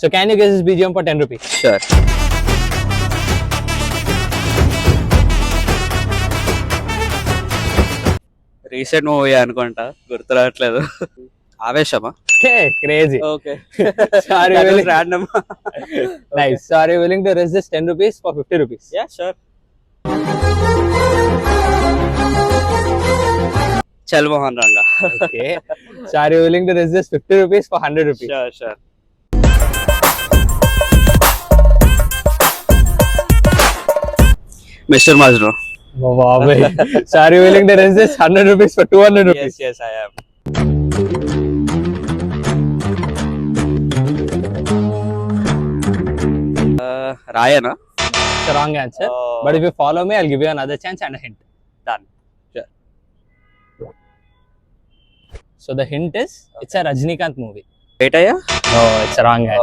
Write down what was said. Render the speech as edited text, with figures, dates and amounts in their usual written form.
So can you guess this BGM for 10 rupees? Sure. Recent movie అనుకుంటా, గుర్తు రావట్లేదు. ఆవేశమా? Okay, crazy. Okay. Sorry, willing. random. Nice. So are you willing to risk this 10 rupees for 50 rupees? Yeah, sure. చల్ Mohan Ranga. Okay. So are you willing to risk this 50 rupees for 100 rupees? Sure. Mr. Majnu. Oh, wow, boy. So are you willing to risk this 100 rupees for 200 rupees? Yes, I am. Rayana. It's a wrong answer. Oh. But if you follow me, I'll give you another chance and a hint. Done. Sure. So the hint is, it's a Rajinikanth movie. Right, Aya? No, it's a wrong answer.